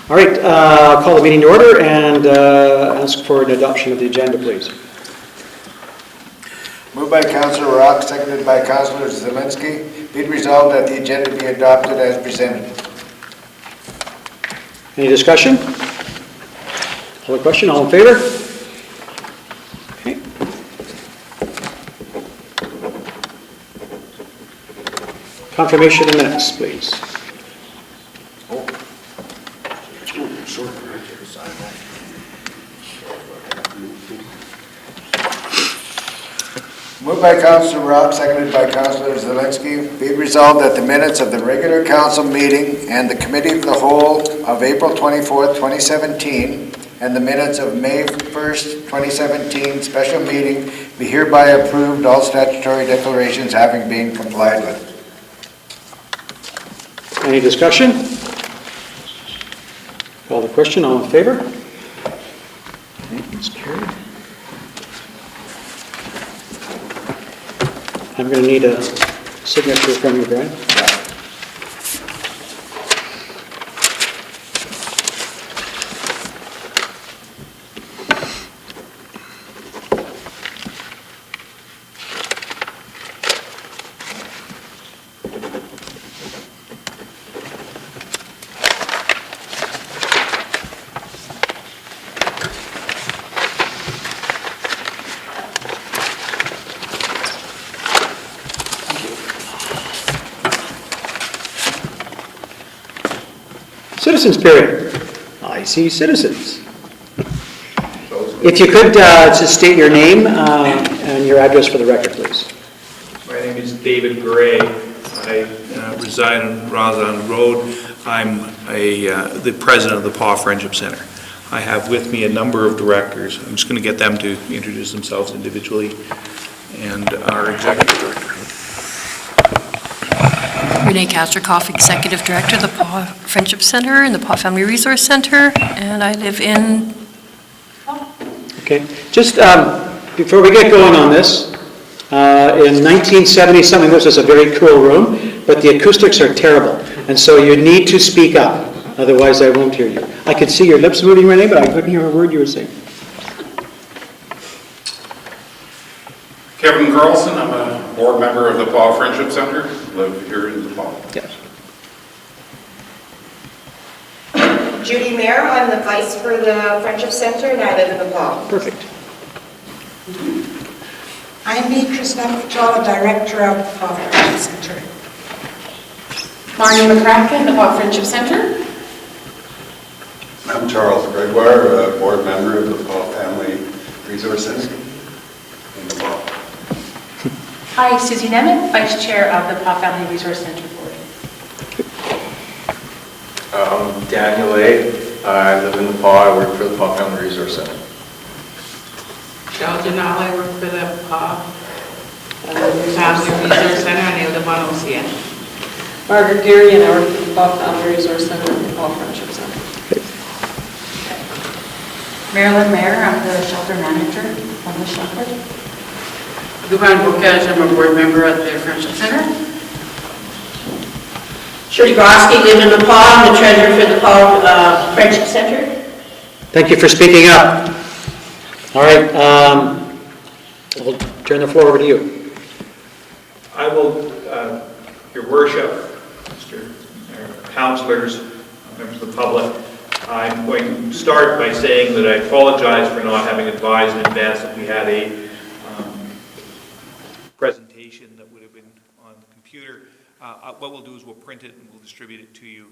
All right, I'll call the meeting to order and ask for an adoption of the agenda, please. Moved by Councillor Rock, seconded by Councillor Zelinski. Be it resolved that the agenda be adopted as presented. Any discussion? Call the question, all in favor? Okay. Confirmation of minutes, please. Moved by Councillor Rock, seconded by Councillor Zelinski. Be it resolved that the minutes of the regular council meeting and the committee of the whole of April 24th, 2017, and the minutes of May 1st, 2017 special meeting be hereby approved, all statutory declarations having been complied with. Any discussion? Call the question, all in favor? Okay, it's carried. I'm going to need a signature from you, Brian. Citizens period. I see citizens. If you could just state your name and your address for the record, please. My name is David Gray. I reside on Roslyn Road. I'm the president of the Paw Friendship Center. I have with me a number of directors. I'm just going to get them to introduce themselves individually, and our executive director. Renee Kasterkoff, Executive Director of the Paw Friendship Center and the Paw Family Resource Center, and I live in... Okay, just before we get going on this, in 1970 something, this is a very cool room, but the acoustics are terrible, and so you need to speak up, otherwise I won't hear you. I could see your lips moving, Renee, but I couldn't hear a word you were saying. Kevin Carlson, I'm a board member of the Paw Friendship Center, live here in the Paw. Yes. Judy Mayer, I'm the vice for the Friendship Center and I live in the Paw. Perfect. I'm Beatrice Navachalla, Director of the Paw Friendship Center. Marnie McCracken, the Paw Friendship Center. I'm Charles Gregoire, a board member of the Paw Family Resource Center in the Paw. Hi, Susie Nemeth, Vice Chair of the Paw Family Resource Center Board. Daniel A. I live in the Paw. I work for the Paw Family Resource Center. Cheryl Janal, I work for the Paw Family Resource Center and I live on OCN. Margaret Geary, and I work for the Paw Family Resource Center and the Paw Friendship Center. Marilyn Mayer, I'm the shelter manager of the shelter. Guban Bokaj, I'm a board member at the Friendship Center. Shirley Grosky, live in the Paw, I'm the treasurer for the Paw Friendship Center. Thank you for speaking up. All right, I'll turn the floor over to you. I will, Your Worship, Mr. Councillors, members of the public, I'm going to start by saying that I apologize for not having advised in advance that we had a presentation that would have been on the computer. What we'll do is we'll print it and we'll distribute it to you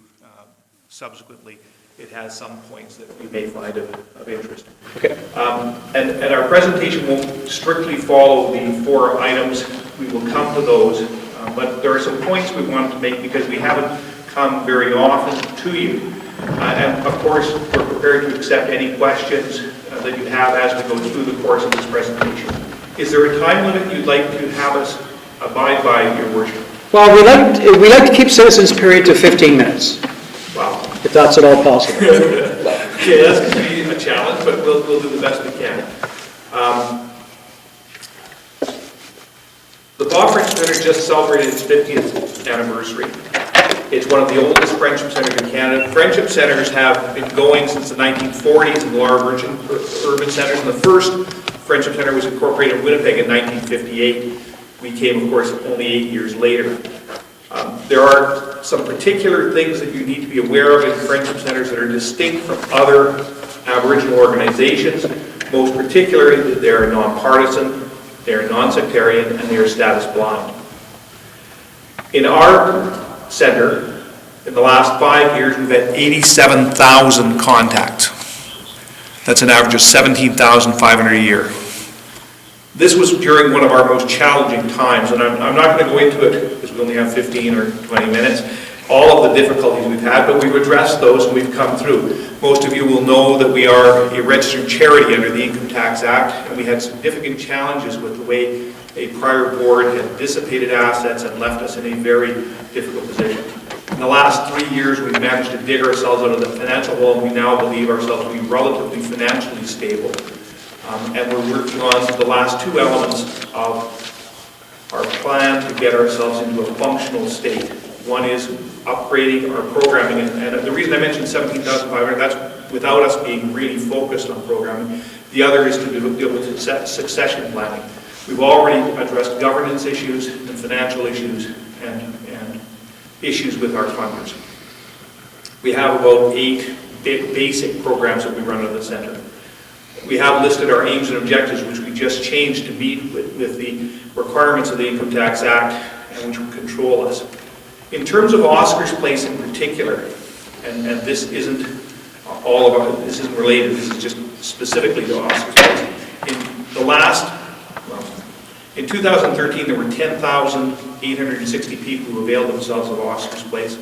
subsequently. It has some points that you may find of interest. Okay. And our presentation won't strictly follow the 4 items. We will come to those, but there are some points we wanted to make because we haven't come very often to you. And of course, we're prepared to accept any questions that you have as we go through the course of this presentation. Is there a time limit you'd like to have us abide by, Your Worship? Well, we like to keep citizens period to 15 minutes. Wow. If that's at all possible. Okay, that's going to be a challenge, but we'll do the best we can. The Paw Friendship Center just celebrated its 50th anniversary. It's one of the oldest friendship centers in Canada. Friendship centers have been going since the 1940s in the large urban centers, and the first friendship center was incorporated in Winnipeg in 1958. We came, of course, only 8 years later. There are some particular things that you need to be aware of in friendship centers that are distinct from other Aboriginal organizations. Most particularly, that they are nonpartisan, they are non-sectarian, and they are status blind. In our center, in the last 5 years, we've had 87,000 contacts. That's an average of 17,500 a year. This was during one of our most challenging times, and I'm not going to go into it because we only have 15 or 20 minutes, all of the difficulties we've had, but we've addressed those and we've come through. Most of you will know that we are a registered charity under the Income Tax Act, and we had significant challenges with the way a prior board had dissipated assets and left us in a very difficult position. In the last 3 years, we've managed to dig ourselves out of the financial hole, and we now believe ourselves to be relatively financially stable. And we're working on the last two elements of our plan to get ourselves into a functional state. One is upgrading our programming, and the reason I mentioned 17,500, that's without us being really focused on programming. The other is to deal with succession planning. We've already addressed governance issues and financial issues and issues with our funders. We have about 8 basic programs that we run at the center. We have listed our aims and objectives, which we just changed to meet with the requirements of the Income Tax Act and which will control us. In terms of Oscars Place in particular, and this isn't all of this isn't related, this is just specifically to Oscars Place. In 2013, there were 10,860 people who availed themselves of Oscars Place.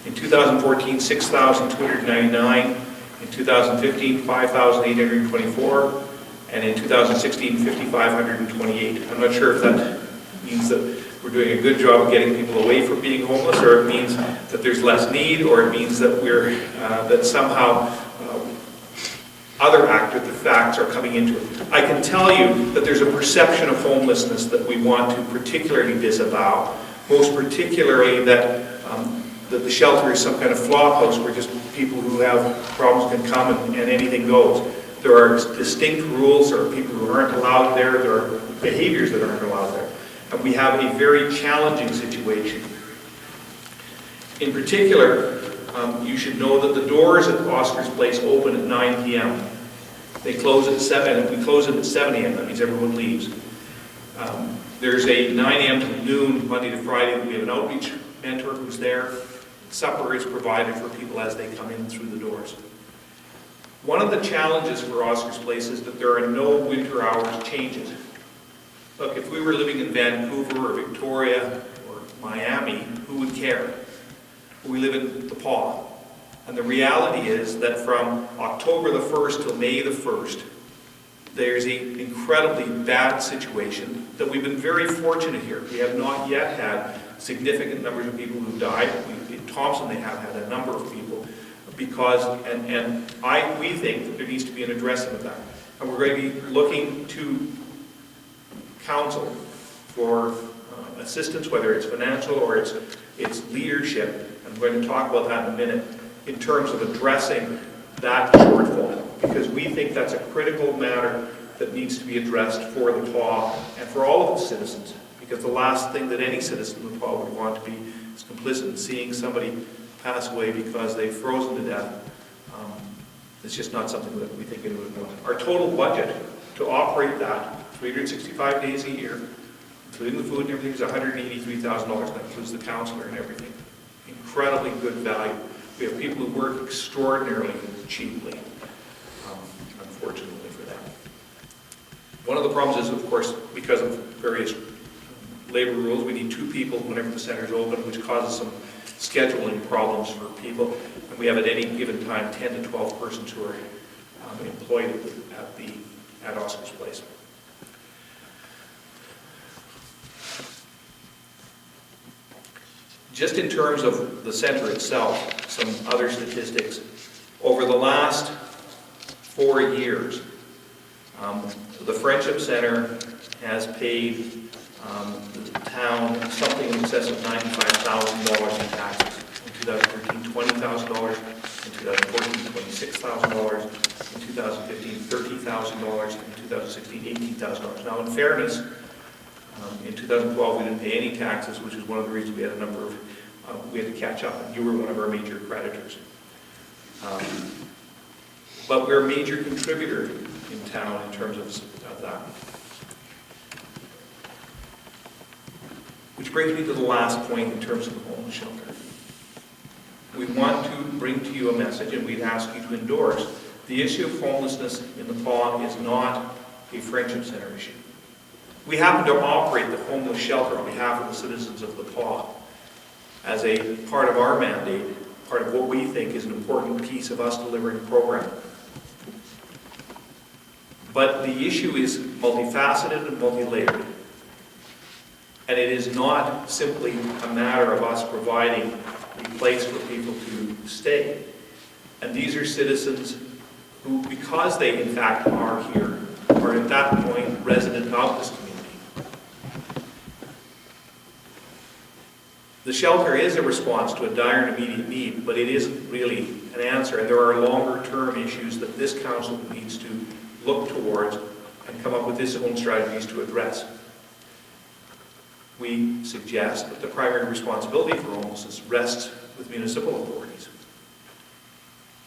In 2014, 6,299. In 2015, 5,824, and in 2016, 5,528. I'm not sure if that means that we're doing a good job of getting people away from being homeless, or it means that there's less need, or it means that that somehow other facts are coming into it. I can tell you that there's a perception of homelessness that we want to particularly disavow, most particularly that the shelter is some kind of flop house where just people who have problems can come and anything goes. There are distinct rules, there are people who aren't allowed there, there are behaviors that aren't allowed there. And we have a very challenging situation. In particular, you should know that the doors at Oscars Place open at 9 p.m. They close at 7, and if we close it at 7 a.m., that means everyone leaves. There's a 9 a.m. to noon, Monday to Friday. We have an outreach mentor who's there. Supper is provided for people as they come in through the doors. One of the challenges for Oscars Place is that there are no winter hours changes. Look, if we were living in Vancouver or Victoria or Miami, who would care? We live in the Paw. And the reality is that from October the 1st till May the 1st, there's an incredibly bad situation that we've been very fortunate here. We have not yet had significant numbers of people who've died. In Thompson, they have had a number of people because, we think that there needs to be an addressing of that. And we're going to be looking to council for assistance, whether it's financial or it's leadership. And we're going to talk about that in a minute in terms of addressing that shortfall, because we think that's a critical matter that needs to be addressed for the PAW and for all of the citizens, because the last thing that any citizen of the PAW would want to be is complicit in seeing somebody pass away because they've frozen to death. It's just not something that we think anyone would want. Our total budget to operate that 365 days a year, including the food and everything, is $183,000. That includes the counselor and everything. Incredibly good value. We have people who work extraordinarily cheaply, unfortunately for them. One of the problems is, of course, because of various labor rules, we need 2 people whenever the center is open, which causes some scheduling problems for people. And we have at any given time 10 to 12 persons who are employed at Oscars Place. Just in terms of the center itself, some other statistics. Over the last 4 years, the Friendship Center has paid the town something in excess of $95,000 in taxes. 2013, $20,000, in 2014, $26,000, in 2015, $30,000, in 2016, $18,000. Now, in fairness, in 2012, we didn't pay any taxes, which is one of the reasons we had a number of, we had to catch up, and you were one of our major creditors. But we're a major contributor in town in terms of that. Which brings me to the last point in terms of the homeless shelter. We want to bring to you a message, and we'd ask you to endorse. The issue of homelessness in the PAW is not a Friendship Center issue. We happen to operate the homeless shelter on behalf of the citizens of the PAW as a part of our mandate, part of what we think is an important piece of us delivering a program. But the issue is multifaceted and multi-layered. And it is not simply a matter of us providing a place for people to stay. And these are citizens who, because they in fact are here, are at that point resident of this community. The shelter is a response to a dire and immediate need, but it isn't really an answer. And there are longer term issues that this council needs to look towards and come up with its own strategies to address. We suggest that the primary responsibility for homelessness rests with municipal authorities.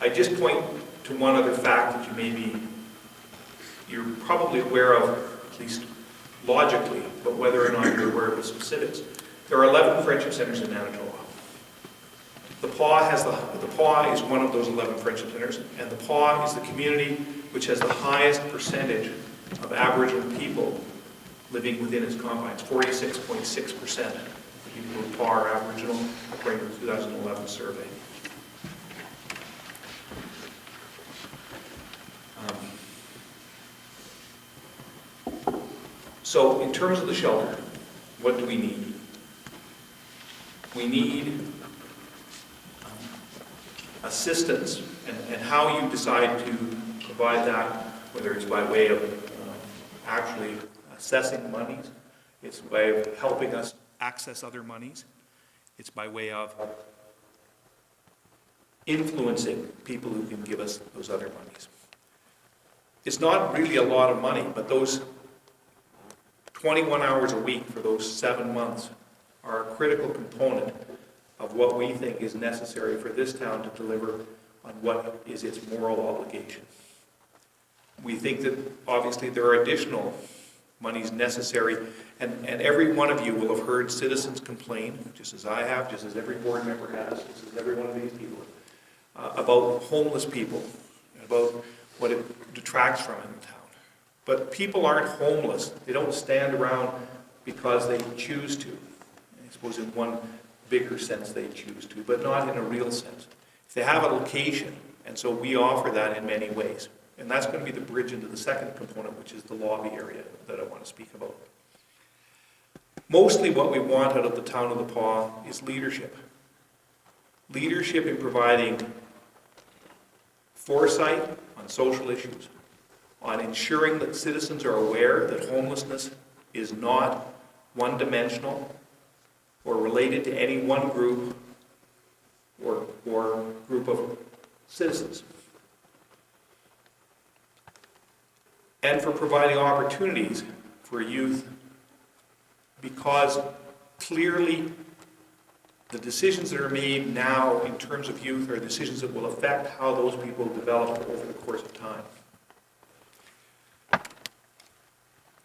I just point to one other fact that you're probably aware of, at least logically, but whether or not you're aware of the specifics. There are 11 Friendship Centers in Manitoba. The PAW is one of those 11 Friendship Centers, and the PAW is the community which has the highest percentage of Aboriginal people living within its confines. 46.6% of the people in the PAW are Aboriginal, according to the 2011 survey. So, in terms of the shelter, what do we need? We need assistance, and how you decide to provide that, whether it's by way of actually assessing monies, it's by way of helping us access other monies, it's by way of influencing people who can give us those other monies. It's not really a lot of money, but those 21 hours a week for those 7 months are a critical component of what we think is necessary for this town to deliver on what is its moral obligation. We think that obviously there are additional monies necessary, and every one of you will have heard citizens complain, just as I have, just as every board member has, just as every one of these people, about homeless people, about what it detracts from in the town. But people aren't homeless. They don't stand around because they choose to. I suppose in one bigger sense they choose to, but not in a real sense. They have a location, and so we offer that in many ways. And that's going to be the bridge into the second component, which is the lobby area that I want to speak about. Mostly what we want out of the town of the PAW is leadership. Leadership in providing foresight on social issues, on ensuring that citizens are aware that homelessness is not one-dimensional or related to any one group or group of citizens. And for providing opportunities for youth, because clearly the decisions that are made now in terms of youth are decisions that will affect how those people develop over the course of time.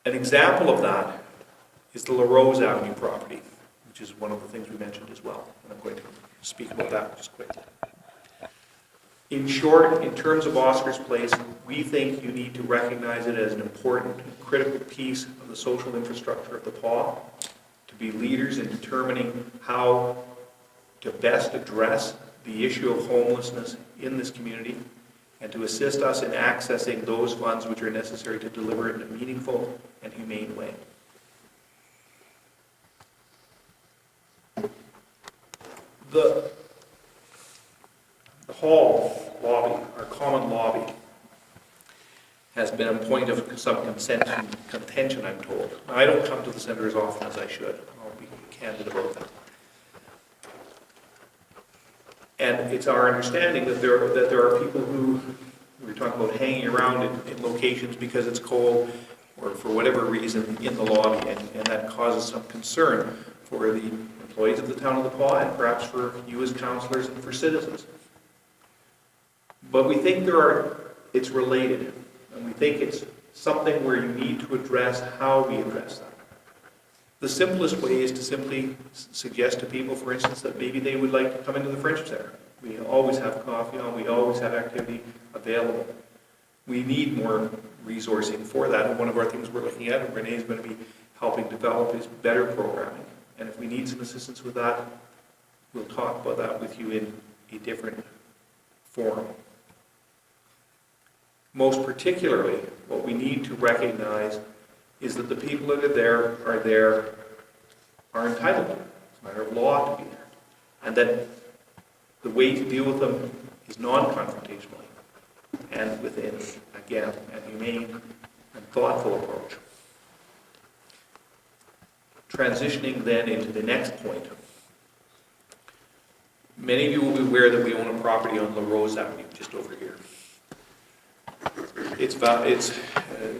An example of that is the LaRose Avenue property, which is one of the things we mentioned as well. And I'm going to speak about that just quickly. In short, in terms of Oscar's Place, we think you need to recognize it as an important, critical piece of the social infrastructure of the PAW, to be leaders in determining how to best address the issue of homelessness in this community, and to assist us in accessing those funds which are necessary to deliver it in a meaningful and humane way. The hall lobby, our common lobby, has been a point of some contention, I'm told. I don't come to the center as often as I should. I'll be candid about that. it's our understanding that there are people who, we're talking about hanging around in locations because it's cold or for whatever reason in the lobby, and that causes some concern for the employees of the town of the Paw and perhaps for you as councillors and for citizens. But we think it's related, and we think it's something where you need to address how we address that. The simplest way is to simply suggest to people, for instance, that maybe they would like to come into the Friendship Center. We always have coffee on, we always have activity available. We need more resourcing for that, and one of our things we're looking at, and Renee is going to be helping develop, is better programming. And if we need some assistance with that, we'll talk about that with you in a different forum. Most particularly, what we need to recognize is that the people that are entitled to it. It's a matter of law to be there. And that the way to deal with them is non-confrontationally and within, again, a humane and thoughtful approach. Transitioning then into the next point. Many of you will be aware that we own a property on La Rose Avenue, just over here. It's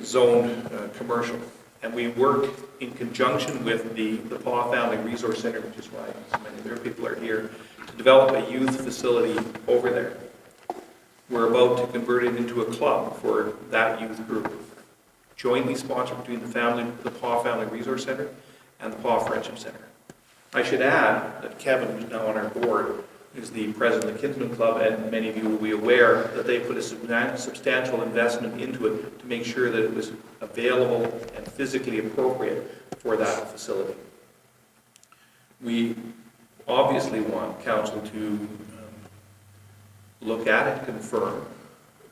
zoned commercial, and we work in conjunction with the Paw Family Resource Center, which is why so many of their people are here, to develop a youth facility over there. We're about to convert it into a club for that youth group, jointly sponsored between the Paw Family Resource Center and the Paw Friendship Center. I should add that Kevin, who's now on our board, is the president of the Kinsman Club, and many of you will be aware that they put a substantial investment into it to make sure that it was available and physically appropriate for that facility. We obviously want council to look at it, confirm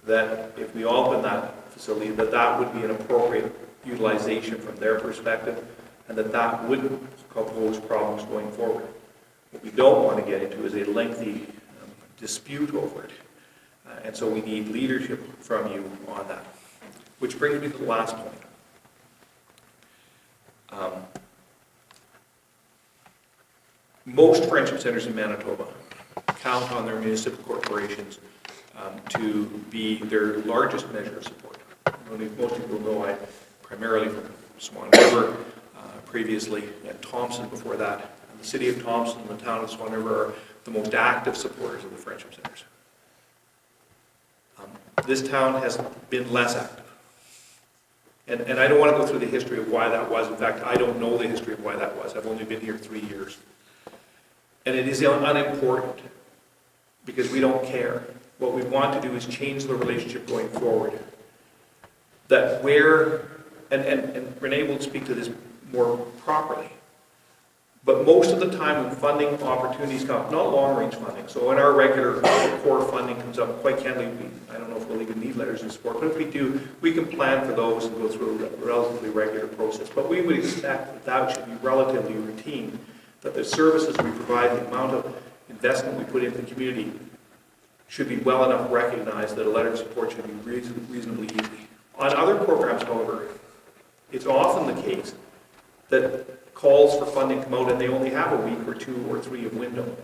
that if we open that facility, that would be an appropriate utilization from their perspective, and that wouldn't pose problems going forward. What we don't want to get into is a lengthy dispute over it. And so we need leadership from you on that. Which brings me to the last point. Most friendship centers in Manitoba count on their municipal corporations to be their largest measure of support. Most people know I primarily from Swan River, previously at Thompson before that. The city of Thompson and the town of Swan River are the most active supporters of the friendship centers. This town has been less active. And I don't want to go through the history of why that was. In fact, I don't know the history of why that was. I've only been here 3 years. And it is unimportant because we don't care. What we want to do is change the relationship going forward. That where, and Renee will speak to this more properly, but most of the time when funding opportunities come, not long-range funding, so when our regular core funding comes up, quite candidly, I don't know if we'll even need letters of support, but if we do, we can plan for those and go through a relatively regular process. But we would expect that should be relatively routine, that the services we provide, the amount of investment we put into the community should be well enough recognized that a letter of support should be reasonably easy. On other programs, however, it's often the case that calls for funding come out and they only have a week or 2 or 3 of window.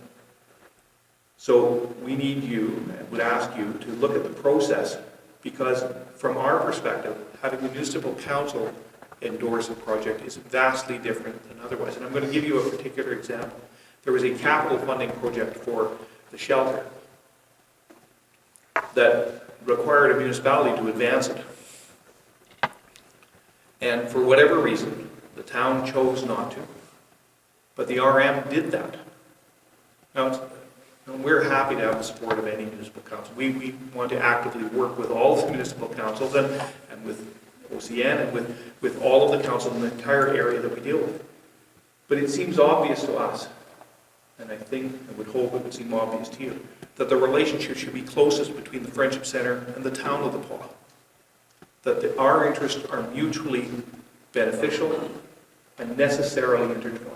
So we need you, and would ask you, to look at the process, because from our perspective, having the municipal council endorse a project is vastly different than otherwise. And I'm going to give you a particular example. There was a capital funding project for the shelter that required a municipality to advance it. And for whatever reason, the town chose not to, but the RM did that. Now, we're happy to have the support of any municipal council. We want to actively work with all the municipal councils and with OCN and with all of the councils in the entire area that we deal with. But it seems obvious to us, and I would hope it would seem obvious to you, that the relationship should be closest between the Friendship Center and the town of the Paw. That our interests are mutually beneficial and necessarily intertwined.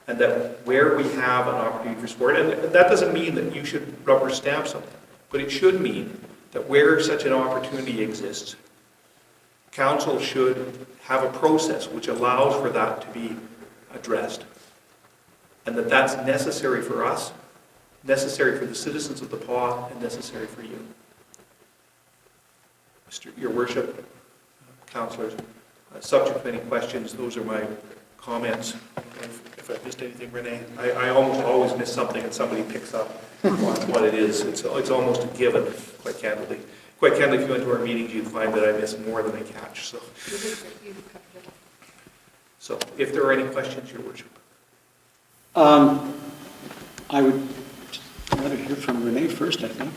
And that where we have an opportunity for support, and that doesn't mean that you should rubber stamp something, but it should mean that where such an opportunity exists, council should have a process which allows for that to be addressed. And that's necessary for us, necessary for the citizens of the PAW and necessary for you. Your worship, councillors, subject to any questions, those are my comments. If I missed anything, Renee, I almost always miss something and somebody picks up what it is. It's almost a given, quite candidly. Quite candidly, if you went to our meetings, you'd find that I miss more than I catch. So if there are any questions, your worship. I would rather hear from Renee first, I think.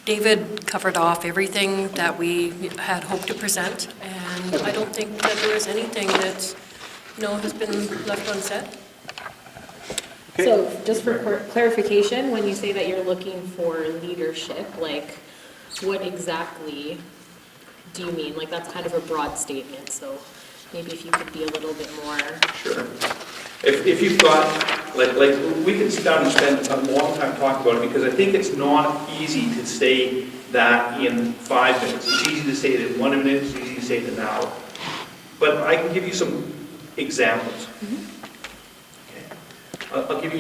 David covered off everything that we had hoped to present, and I don't think that there was anything that, has been left unsaid. Okay. So just for clarification, when you say that you're looking for leadership, like what exactly do you mean? Like that's kind of a broad statement, so maybe if you could be a little bit more. Sure. If you've got, like we could sit down and spend a long time talking about it, because I think it's not easy to say that in 5 minutes. It's easy to say it in 1 minute, it's easy to say it in an hour. But I can give you some examples. Okay.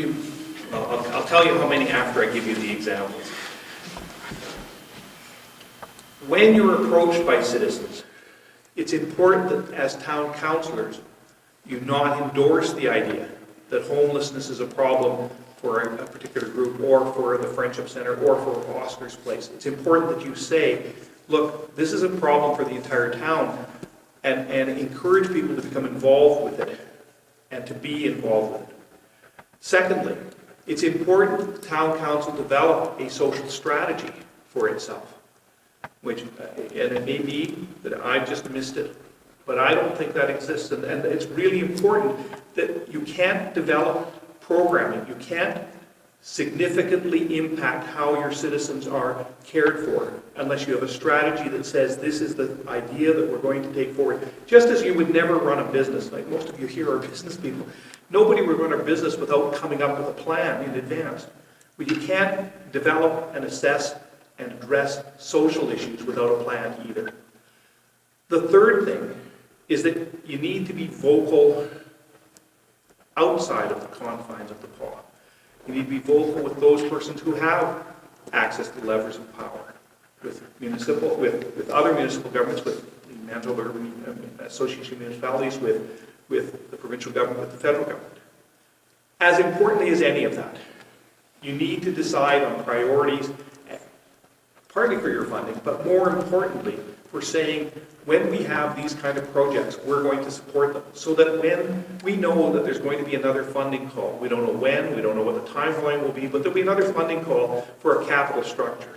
I'll tell you how many after I give you the examples. When you're approached by citizens, it's important that as town councillors, you not endorse the idea that homelessness is a problem for a particular group or for the Friendship Center or for Oscar's Place. It's important that you say, look, this is a problem for the entire town, and encourage people to become involved with it and to be involved with it. Secondly, it's important that the town council develop a social strategy for itself, which, and it may be that I've just missed it, but I don't think that exists, and it's really important that you can't develop programming, you can't significantly impact how your citizens are cared for unless you have a strategy that says this is the idea that we're going to take forward. Just as you would never run a business, like most of you here are business people, nobody would run a business without coming up with a plan in advance. But you can't develop and assess and address social issues without a plan either. The third thing is that you need to be vocal outside of the confines of the PAW. You need to be vocal with those persons who have access to levers of power, with other municipal governments, with the Manitoba Urban Association of Municipalities, with the provincial government, with the federal government. As importantly as any of that, you need to decide on priorities, partly for your funding, but more importantly, for saying, when we have these kind of projects, we're going to support them. So that when we know that there's going to be another funding call, we don't know when, we don't know what the timeline will be, but there'll be another funding call for a capital structure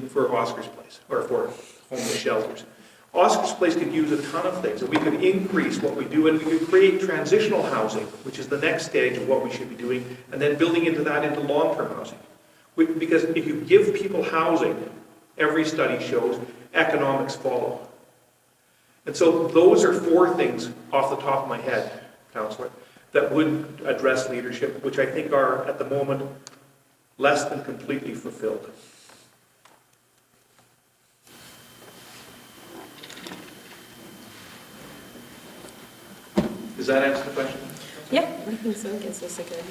for Oscar's Place, or for homeless shelters. Oscar's Place could use a ton of things, and we could increase what we do, and we could create transitional housing, which is the next stage of what we should be doing, and then building into that into long-term housing. Because if you give people housing, every study shows economics follow. And so those are 4 things off the top of my head, Councillor, that would address leadership, which I think are, at the moment, less than completely fulfilled. Does that answer the question? Yeah, I think so. Gives us a good.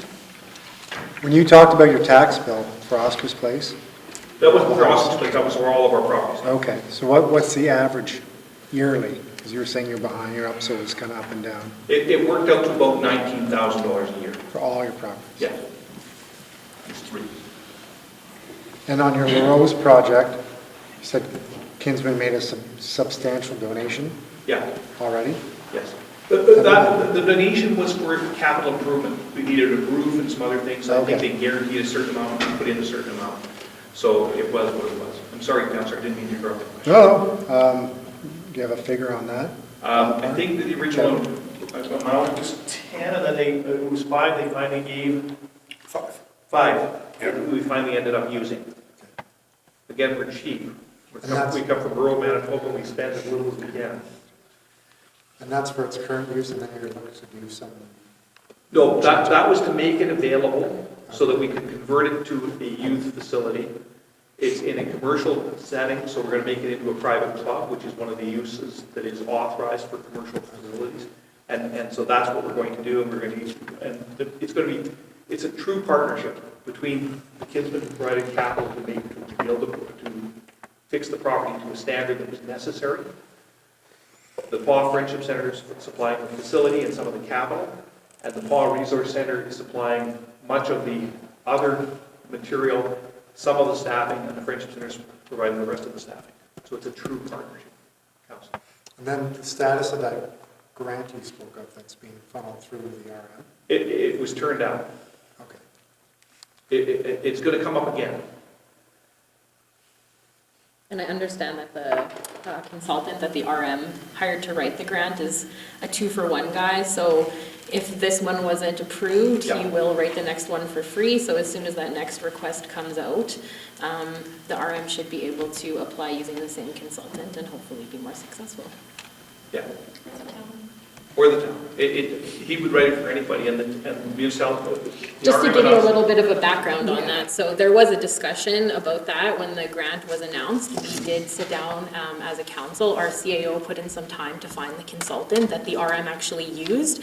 When you talked about your tax bill for Oscar's Place? That wasn't for Oscar's Place, that was for all of our properties. Okay, so what's the average yearly? Because you were saying you're behind, you're up, so it's kind of up and down. It worked out to about $19,000 a year. For all your properties? Yeah. It's 3. And on your LaRose project, you said Kinsman made a substantial donation? Yeah. Already? Yes. The donation was for capital improvement. We needed a roof and some other things. I think they guaranteed a certain amount, we put in a certain amount. So it was what it was. I'm sorry, Councillor, I didn't mean to interrupt the question. No. Do you have a figure on that? I think that the original amount was 10, and then it was 5. They finally gave 5. We finally ended up using. Again, we're cheap. We come from rural Manitoba. We spend as little as we can. And that's for its current use, and then you're looking to do something? No, that was to make it available so that we could convert it to a youth facility. It's in a commercial setting, so we're going to make it into a private club, which is one of the uses that is authorized for commercial facilities. And so that's what we're going to do, and we're going to use, and it's a true partnership between the Kinsman provided capital to be able to fix the property to a standard that was necessary. The Paw Friendship Center is supplying the facility and some of the capital, and the Paw Resource Center is supplying much of the other material, some of the staffing, and the Friendship Center is providing the rest of the staffing. So it's a true partnership. Councilor. And then the status of that grant you spoke of that's being funneled through the RM? It was turned down. Okay. It's going to come up again. And I understand that the consultant that the RM hired to write the grant is a 2-for-1 guy, so if this one wasn't approved, he will write the next one for free, so as soon as that next request comes out, the RM should be able to apply using the same consultant and hopefully be more successful. Yeah. Or the town. He would write it for anybody, and the municipality. Just to give you a little bit of a background on that, so there was a discussion about that when the grant was announced. We did sit down as a council. Our CAO put in some time to find the consultant that the RM actually used.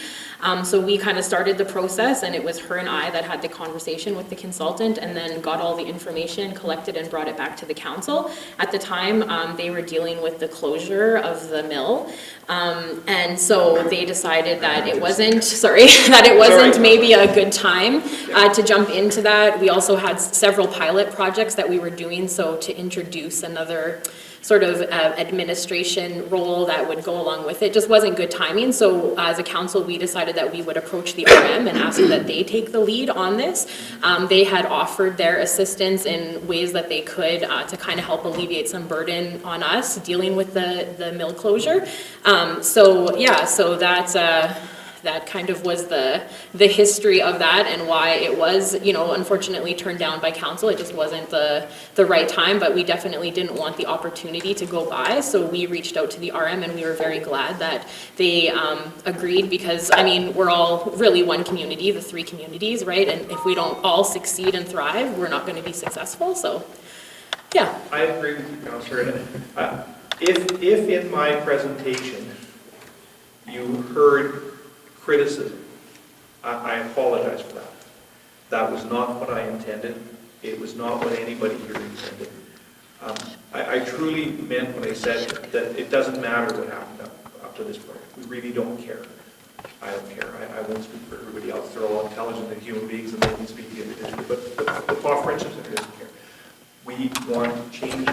So we kind of started the process, and it was her and I that had the conversation with the consultant and then got all the information collected and brought it back to the council. At the time, they were dealing with the closure of the mill. And so they decided that it wasn't maybe a good time to jump into that. We also had several pilot projects that we were doing, so to introduce another sort of administration role that would go along with it just wasn't good timing. So as a council, we decided that we would approach the RM and ask that they take the lead on this. They had offered their assistance in ways that they could to kind of help alleviate some burden on us dealing with the mill closure. So that kind of was the history of that and why it was, unfortunately turned down by council. It just wasn't the right time, but we definitely didn't want the opportunity to go by. So we reached out to the RM and we were very glad that they agreed because, we're all really one community, the 3 communities, right? And if we don't all succeed and thrive, we're not going to be successful. So, yeah. I agree with you, Councillor. If in my presentation you heard criticism, I apologize for that. That was not what I intended. It was not what anybody here intended. I truly meant when I said that it doesn't matter what happened up to this point. We really don't care. I don't care. I won't speak for everybody else. They're all intelligent and human beings and they can speak individually. But the Paw Friendship Center doesn't care. We want to change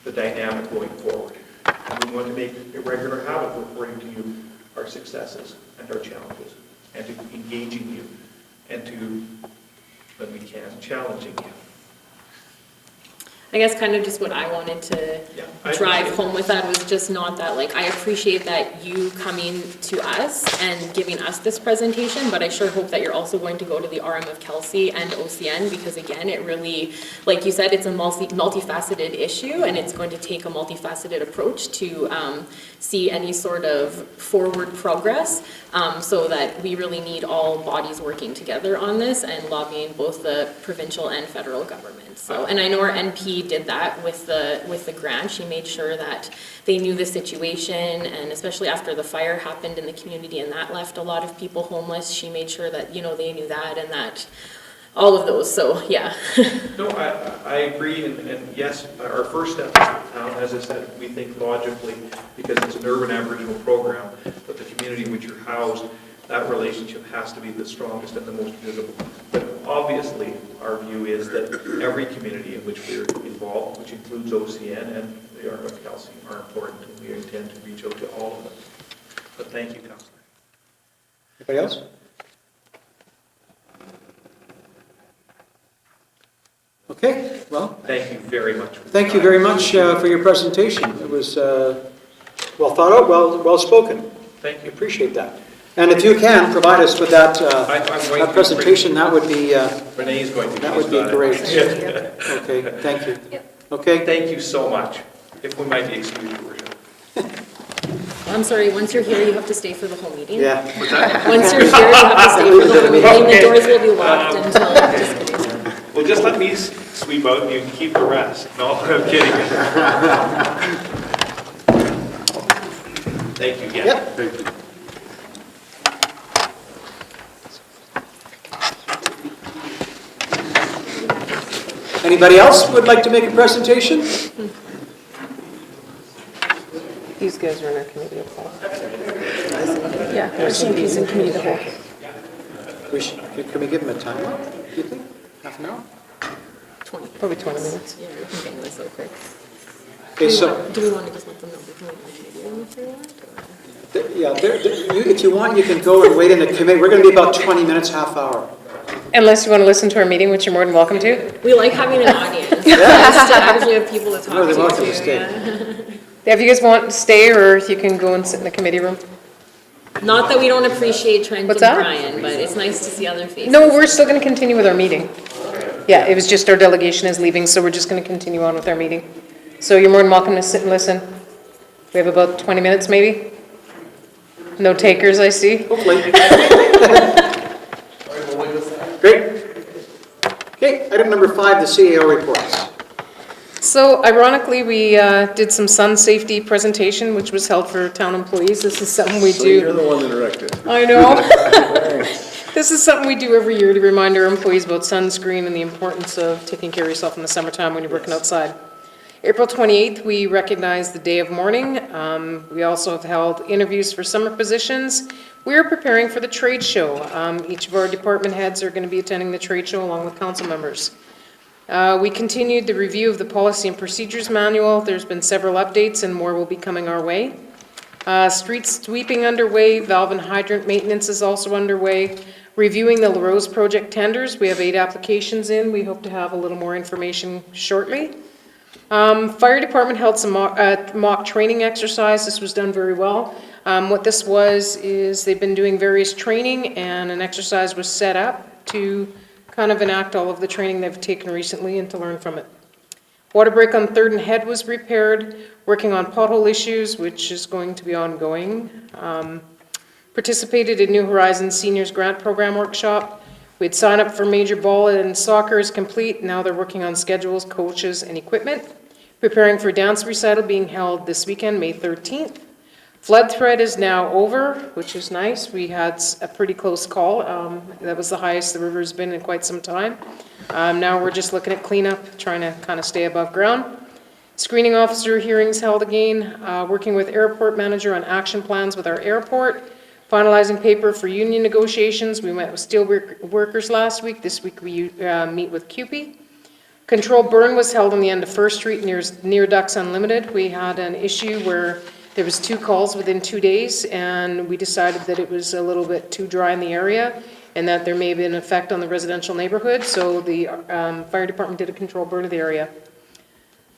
the dynamic going forward. And we want to make a regular habit of reporting to you our successes and our challenges, and to engaging you, and to, when we can, challenging you. I guess kind of just what I wanted to drive home with that was just not that, I appreciate that you coming to us and giving us this presentation, but I sure hope that you're also going to go to the RM of Kelsey and OCN because again, it really, like you said, it's a multifaceted issue and it's going to take a multifaceted approach to see any sort of forward progress so that we really need all bodies working together on this and lobbying both the provincial and federal government. So, and I know our NP did that with the grant. She made sure that they knew the situation, and especially after the fire happened in the community and that left a lot of people homeless, she made sure that, they knew that and that, all of those, so yeah. No, I agree, and yes, our first step as a town, as I said, we think logically, because it's an urban Aboriginal program, but the community in which you're housed, that relationship has to be the strongest and the most visible. But obviously, our view is that every community in which we're involved, which includes OCN and the RM of Kelsey, are important, and we intend to reach out to all of them. But thank you, Councillor. Anybody else? Okay, well. Thank you very much. Thank you very much for your presentation. It was well thought out, well spoken. Thank you. Appreciate that. And if you can provide us with that presentation, that would be Renee's going to. that would be great. Okay, thank you. Okay. Thank you so much. If we might be excused, Your Worship. I'm sorry, once you're here, you have to stay for the whole meeting. Yeah. Once you're here, you have to stay for the whole meeting. The doors will be locked until, just kidding. Well, just let me sweep out and you can keep the rest. No, I'm kidding. Thank you again. Yep. Thank you. Anybody else would like to make a presentation? These guys are in our committee of whole. Yeah, I think he's in committee of whole. Can we give them a time, do you think? Half an hour? Probably 20 minutes. Yeah, we can get this so quick. Okay, so, Do we want to just let them know before we committee room if they want? if you want, you can go and wait in the committee. We're going to be about 20 minutes, half hour. Unless you want to listen to our meeting, which you're more than welcome to. We like having an audience. It's nice to actually have people to talk No, they're to. welcome to too, stay. yeah. If you guys want to stay, or you can go and sit in the committee room. Not that we don't appreciate Trent What's and that? Brian, but it's nice to see other faces. No, we're still going to continue with our meeting. Yeah, it was just our delegation is leaving, so we're just going to continue on with our meeting. So you're more than welcome to sit and listen. We have about 20 minutes, maybe? No takers, I see. Hopefully. Great. Okay, item number 5, the CAO reports. So ironically, we did some sun safety presentation, which was held for town employees. This is something we do. You're the one that erected. I know. This is something we do every year to remind our employees about sunscreen and the importance of taking care of yourself in the summertime when you're working outside. April 28th, we recognize the day of mourning. We also have held interviews for summer positions. We're preparing for the trade show. Each of our department heads are going to be attending the trade show along with council members. We continued the review of the policy and procedures manual. There's been several updates and more will be coming our way. Street sweeping underway, valve and hydrant maintenance is also underway. Reviewing the LaRose project tenders, we have 8 applications in. We hope to have a little more information shortly. Fire department held some mock training exercise. This was done very well. What this was is they've been doing various training and an exercise was set up to kind of enact all of the training they've taken recently and to learn from it. Water break on 3rd and Head was repaired, working on pothole issues, which is going to be ongoing. Participated in New Horizons Seniors Grant Program Workshop. We had signed up for major ball and soccer is complete. Now they're working on schedules, coaches, and equipment. Preparing for dance recital being held this weekend, May 13th. Flood threat is now over, which is nice. We had a pretty close call. That was the highest the river's been in quite some time. Now we're just looking at cleanup, trying to kind of stay above ground. Screening officer hearings held again, working with airport manager on action plans with our airport. Finalizing paper for union negotiations. We met with steel workers last week. This week we meet with CUPE. Controlled burn was held on the end of First Street near Ducks Unlimited. We had an issue where there was 2 calls within 2 days and we decided that it was a little bit too dry in the area and that there may be an effect on the residential neighborhood. So the fire department did a controlled burn of the area.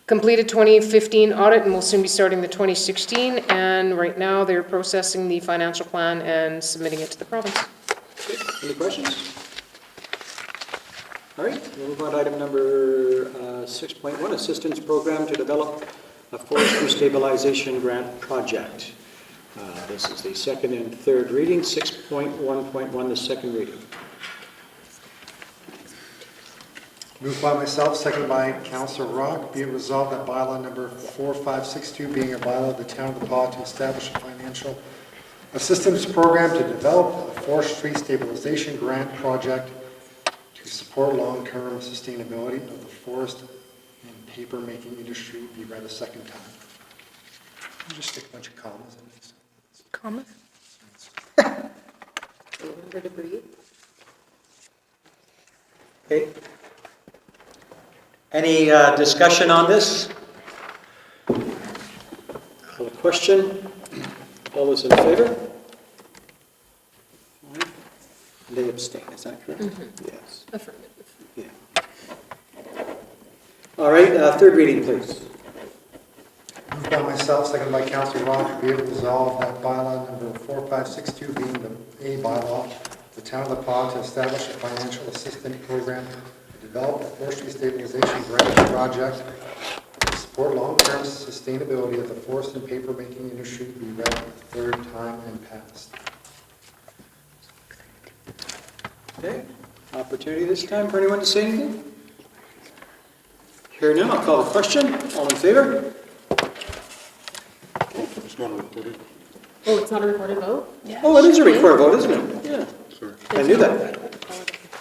Completed 2015 audit and will soon be starting the 2016, and right now they're processing the financial plan and submitting it to the province. Okay, any questions? All right, we'll move on to item number 6.1, assistance program to develop a forestry stabilization grant project. This is the second and third reading, 6.1.1, the second reading. Moved by myself, seconded by Councillor Rock. Be it resolved that bylaw number 4562, being a bylaw of the town of The Paw to establish a financial assistance program to develop a forestry stabilization grant project to support long-term sustainability of the forest and paper-making industry be read a second time. I'll just stick a bunch of commas in this. Commas? Remember to breathe. Okay. Any discussion on this? Call a question. All those in favor? They abstain, is that correct? Mm-hmm. Yes. Affirmative. Yeah. All right, third reading, please. Moved by myself, seconded by Councillor Rock. Be it resolved that bylaw number 4562, being a bylaw of the town of The Paw to establish a financial assistance program to develop a forestry stabilization grant project to support long-term sustainability of the forest and paper-making industry be read a third time and passed. Okay, opportunity this time for anyone to say anything? Here none, I'll call the question. All in favor? It's not recorded. Oh, it's not a recorded vote? Oh, it is a recorded vote, isn't it? Yeah. I knew that.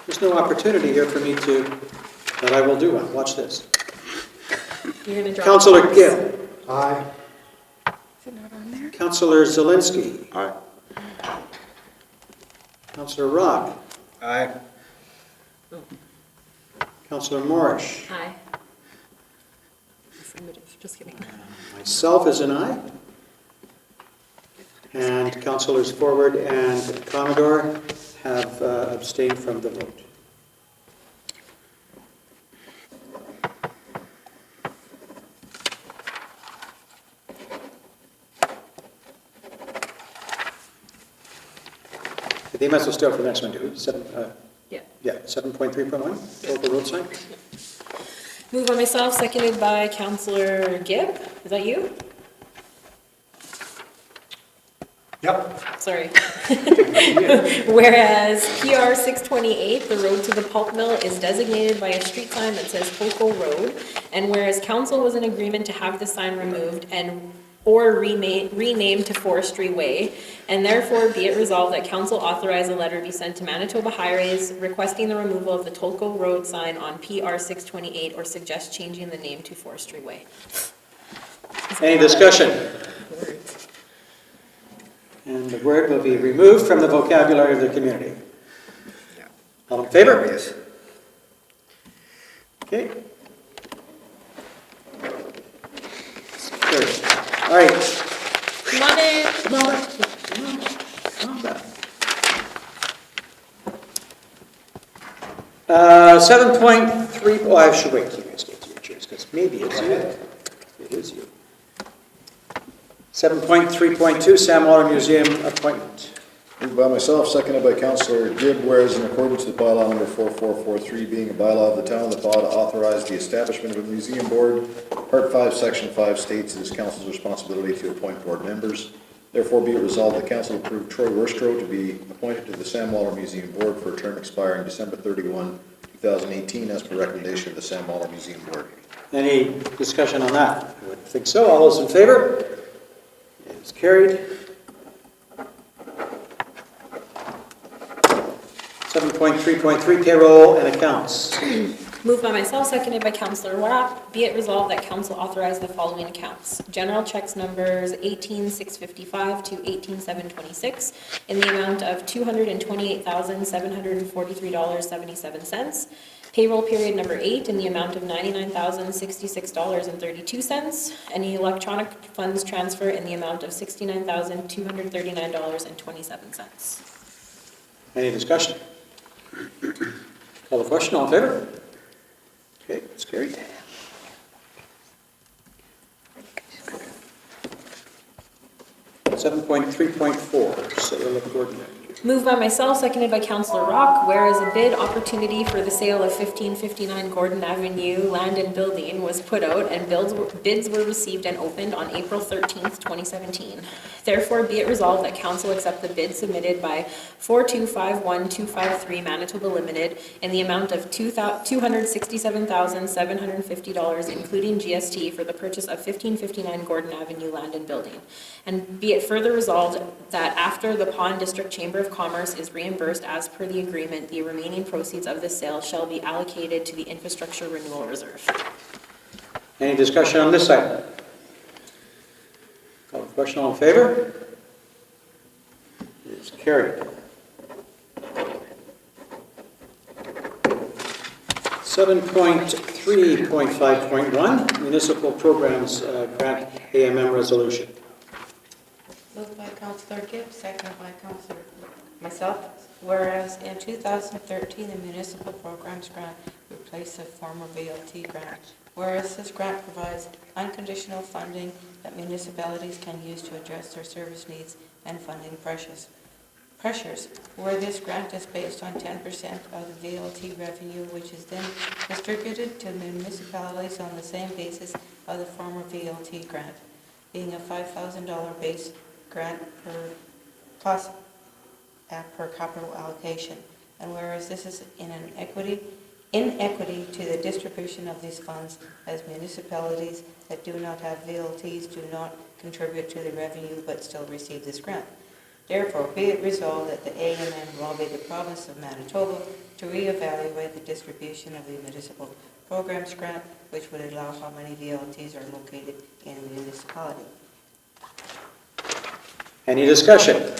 There's no opportunity here for me to But I will do one. Watch this. You're gonna drop. Councillor Gill. Aye. Councillor Zelinski. Aye. Councillor Rock. Aye. Councillor Morris. Aye. Affirmative, just kidding. Myself is an aye. And Councillors Forward and Commodore have abstained from the vote. They must have still for the next one, too. Yeah. Yeah, 7.3.1, local road sign. Moved by myself, seconded by Councillor Gibb. Is that you? Yep. Sorry. Whereas PR 628, the road to the pulp mill, is designated by a street sign that says Holco Road, and whereas council was in agreement to have the sign removed or renamed to Forestry Way, and therefore be it resolved that council authorize a letter be sent to Manitoba Highways requesting the removal of the Tolko Road sign on PR 628 or suggest changing the name to Forestry Way. Any discussion? And the word will be removed from the vocabulary of the community. All in favor? Yes. Okay. Carried. All right. Come on in. Come on back. Come on back. 7.3, oh, I should wait till you guys get to your chairs, because maybe it's you. It is you. 7.3.2, Sam Water Museum appointment. Moved by myself, seconded by Councillor Gibb, whereas in accordance with bylaw number 4443, being a bylaw of the town of the Paw to authorize the establishment of a museum board, Part 5, Section 5 states it is council's responsibility to appoint board members. Therefore, be it resolved that council approve Troy Worstro to be appointed to the Sam Waller Museum Board for a term expiring December 31, 2018, as per recommendation of the Sam Waller Museum Board. Any discussion on that? I would think so. All those in favor? It is carried. 7.3.3, payroll and accounts. Moved by myself, seconded by Councillor Rapp. Be it resolved that council authorize the following accounts. General checks numbers 18,655 to 18,726 in the amount of $228,743.77. Payroll period number 8 in the amount of $99,066.32. Any electronic funds transfer in the amount of $69,239.27. Any discussion? Call the question. All in favor? Okay, it's carried. Seven 7.3.4, sale of Gordon. Moved by myself, seconded by Councillor Rock, whereas a bid opportunity for the sale of 1559 Gordon Avenue land and building was put out and bids were received and opened on April 13th, 2017. Therefore, be it resolved that council accept the bid submitted by 4251253 Manitoba Limited in the amount of $267,750, including GST, for the purchase of 1559 Gordon Avenue land and building. And be it further resolved that after the Pond District Chamber of Commerce is reimbursed as per the agreement, the remaining proceeds of the sale shall be allocated to the Infrastructure Renewal Reserve. Any discussion on this item? Call the question. All in favor? It is carried. 7.3.5.1, Municipal Programs Grant AMM Resolution. Moved by Councillor Gibb, seconded by Councillor myself. Whereas in 2013, the Municipal Programs Grant replaced the former VLT grant. Whereas this grant provides unconditional funding that municipalities can use to address their service needs and funding pressures. Where this grant is based on 10% of the VLT revenue, which is then distributed to municipalities on the same basis of the former VLT grant, being a $5,000 base grant per capital allocation. And whereas this is in equity to the distribution of these funds, as municipalities that do not have VLTs do not contribute to the revenue but still receive this grant. Therefore, be it resolved that the AMM lobby the province of Manitoba to reevaluate the distribution of the municipal programs grant, which would allow how many VLTs are located in a municipality. Any discussion?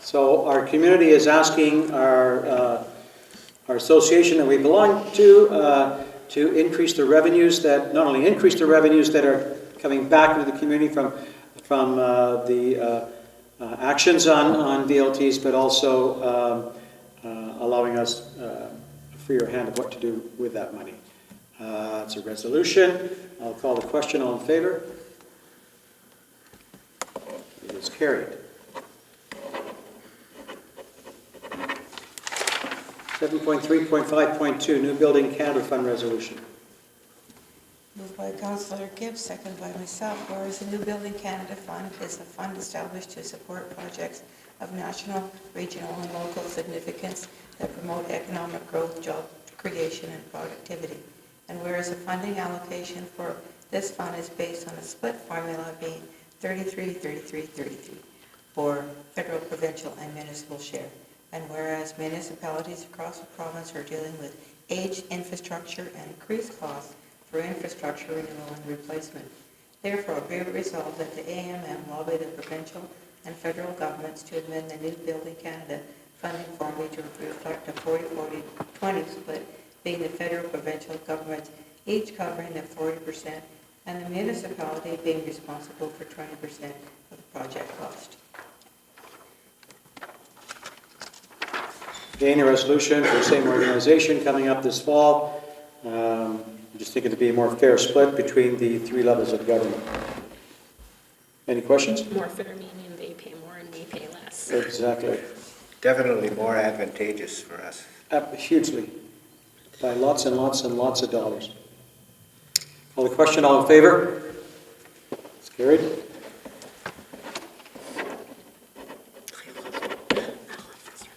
So our community is asking our association that we belong to increase the revenues that, not only increase the revenues that are coming back into the community from the actions on VLTs, but also allowing us a freer hand of what to do with that money. It's a resolution. I'll call the question. All in favor? It is carried. 7.3.5.2, New Building Canada Fund Resolution. Moved by Councillor Gibb, second by myself. Whereas the New Building Canada Fund is a fund established to support projects of national, regional, and local significance that promote economic growth, job creation, and productivity. And whereas the funding allocation for this fund is based on a split formula being 33-33-33 for federal, provincial, and municipal share. And whereas municipalities across the province are dealing with aged infrastructure and increased costs for infrastructure renewal and replacement. Therefore, be it resolved that the AMM lobby the provincial and federal governments to amend the New Building Canada funding formula to reflect a 40-40-20 split, being the federal provincial governments each covering the 40% and the municipality being responsible for 20% of the project cost. Again, a resolution for the same organization coming up this fall. I'm just thinking to be a more fair split between the three levels of government. Any questions? More fair meaning they pay more and we pay less. Exactly. Definitely more advantageous for us. Hugely. By lots and lots and lots of dollars. Call the question. All in favor? It's carried.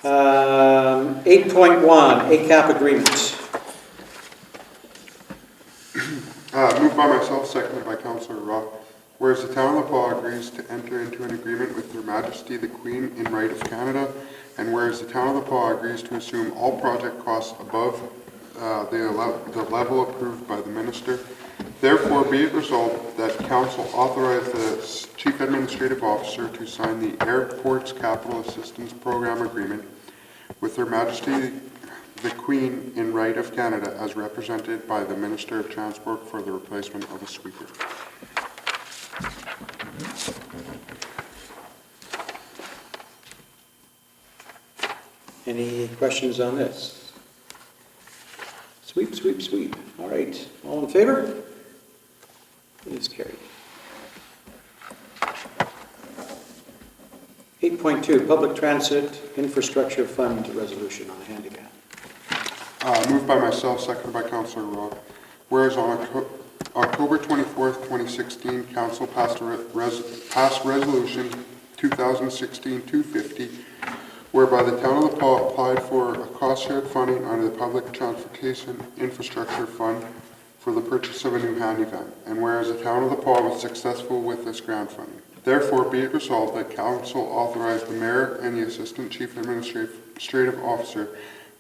Um, 8.1, ACAP agreement. Moved by myself, seconded by Councillor Rock. Whereas the town of La Paz agrees to enter into an agreement with Her Majesty the Queen in right of Canada, and whereas the town of La Paz agrees to assume all project costs above the level approved by the minister, therefore be it resolved that council authorize the chief administrative officer to sign the Airports Capital Assistance Program agreement with Her Majesty the Queen in right of Canada as represented by the Minister of Transport for the replacement of a sweeper. Any questions on this? Sweep, sweep, sweep. All right. All in favor? It is carried. 8.2, Public Transit Infrastructure Fund Resolution on handicap. Moved by myself, seconded by Councillor Rock. Whereas on October 24th, 2016, Council passed Resolution 2016-250, whereby the town of La Paz applied for a cost-shared funding under the Public Transportation Infrastructure Fund for the purchase of a new handy van. And whereas the town of La Paz was successful with this grant funding. Therefore, be it resolved that Council authorize the Mayor and the Assistant Chief Administrative Officer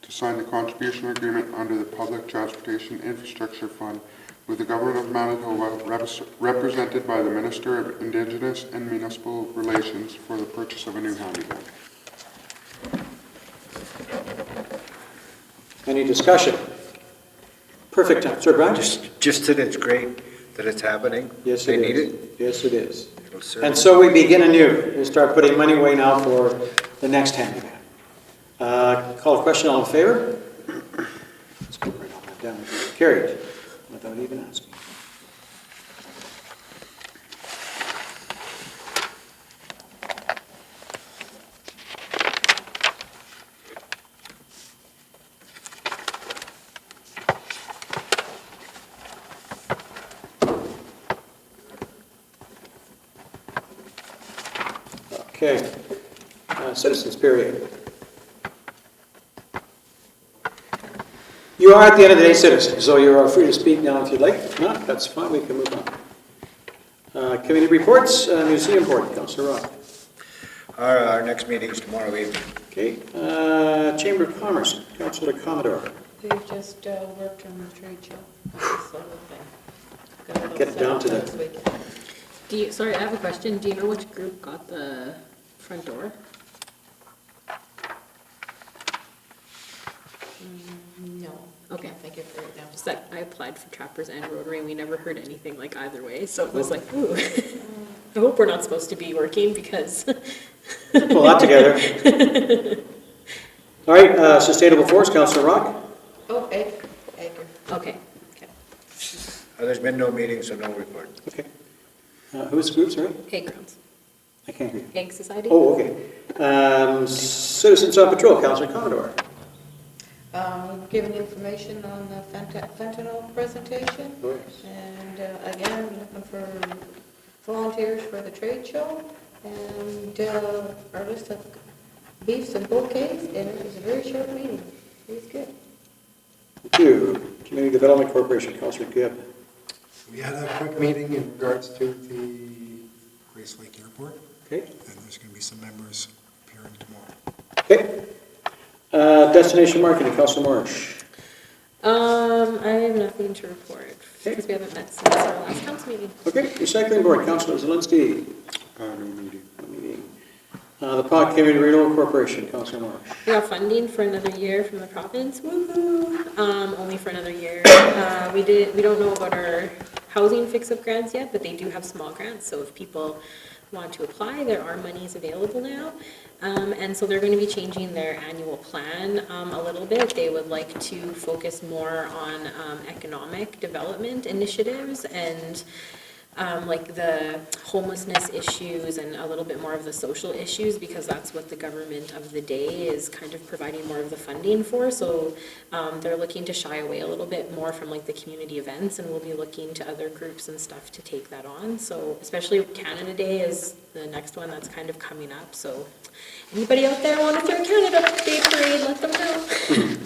to sign the contribution agreement under the Public Transportation Infrastructure Fund with the Government of Manitoba represented by the Minister of Indigenous and Municipal Relations for the purchase of a new handy van. Any discussion? Perfect time. Sir Brian? Just that it's great that it's happening. Yes, They it need is. it. Yes, it is. It'll serve And them. so we begin anew. We'll start putting money away now for the next handy van. Call the question. All in favor? Let's go right on that down. Carried. Without even asking. Okay. Citizens period. You are at the end of the day citizens, so you're free to speak now if you'd like. If not, that's fine, we can move Committee reports, Museum Board, Councillor Rock. Our next meeting is tomorrow evening. Okay. Chamber of Commerce, Councillor Commodore. We just worked on the trade show. That's the whole thing. Got it all Get set down up to the- this weekend. Sorry, I have a question. Do you know which group got the front door? No. Okay. Can't think of it right now. Just that I applied for Trappers and Rotary, and we never heard anything like either way, so it was like, ooh. I hope we're not supposed to be working because. Pull that together. All right, Sustainable Forest, Councillor Rock. Oh, Acre. Okay. There's been no meeting, so no report. Okay. Who's the group, sorry? Egg grounds. I can't hear you. Egg Society? Oh, okay. Citizens on Patrol, Councillor Commodore. Giving information on the fentanyl presentation. Oh, yes. And again, looking for volunteers for the trade show. And our list of beefs and bouquets, and it was a very short meeting. It was good. Thank you. Community Development Corporation, Councillor Gibb. We had a quick meeting in regards to the Grace Lake Airport. Okay. And there's going to be some members appearing tomorrow. Okay. Destination Marketing, Councillor Marsh. I have nothing to report because we haven't met since our last council meeting. Okay. Recycling Board, Councillor Zelinski. No meeting. No meeting. The Pod Community Renewal Corporation, Councillor Marsh. We got funding for another year from the province. Woohoo! Only for another year. We don't know about our housing fix-up grants yet, but they do have small grants. So if people want to apply, there are monies available now. And so they're going to be changing their annual plan a little bit. They would like to focus more on economic development initiatives and like the homelessness issues and a little bit more of the social issues, because that's what the government of the day is kind of providing more of the funding for. So they're looking to shy away a little bit more from like the community events, and we'll be looking to other groups and stuff to take that on. So especially Canada Day is the next one that's kind of coming up. So anybody out there want to throw Canada Day parade, let them know.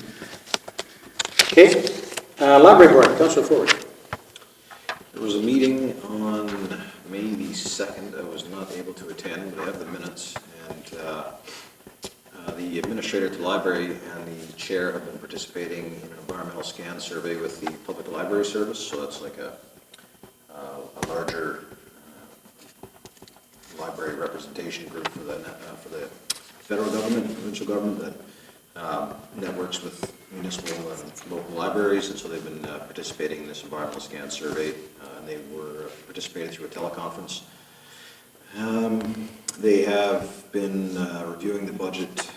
Okay. Library Board, Councillor Ford. There was a meeting on May the 2nd. I was not able to attend, but I have the minutes. And the administrator at the library and the chair have been participating in an environmental scan survey with the Public Library Service. So that's like a larger library representation group for the federal government and provincial government that networks with municipal and local libraries, and so they've been participating in this environmental scan survey, and they were participating through a teleconference. They have been reviewing the budget,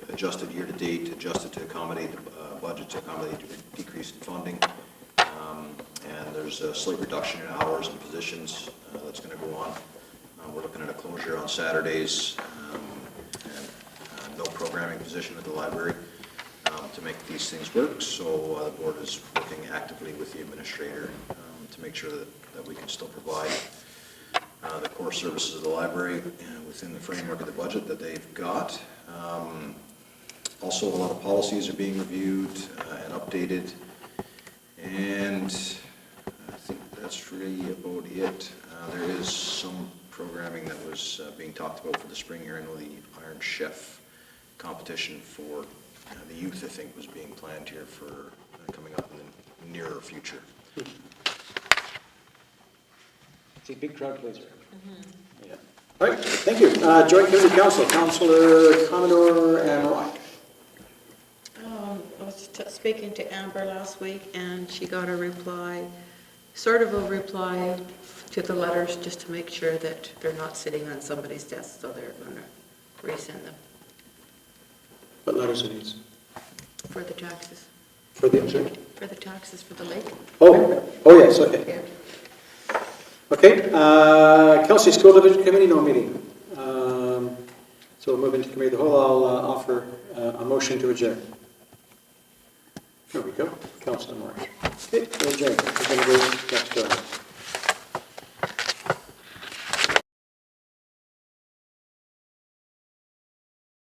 adjusted year to date, adjusted to accommodate the budget, to accommodate the decrease in funding, and there's a slight reduction in hours and positions that's going to go on. We're looking at a closure on Saturdays, and no programming position at the library to make these things work. So the board is working actively with the administrator to make sure that we can still provide the core services of the library within the framework of the budget that they've got. Also, a lot of policies are being reviewed and updated, and I think that's really about it. There is some programming that was being talked about for the spring here. I know the Iron Chef competition for the youth, I think, was being planned here for coming up in the nearer future. It's a big crowd pleaser. Yeah. All right, thank you. Joint Committee Council, Councillor Commodore and Rock. I was speaking to Amber last week, and she got a reply, sort of a reply to the letters, just to make sure that they're not sitting on somebody's desk, so they're going to resend them What letters are these? for the taxes, For the, I'm sorry? for the taxes for the lake. Oh yes, okay. Yeah. Okay, Kelsey School Division Committee, no meeting. So we'll move into Committee of the Whole. I'll offer a motion to adjourn. There we go, Councillor Marsh. Okay, we'll adjourn. We're going to go next door.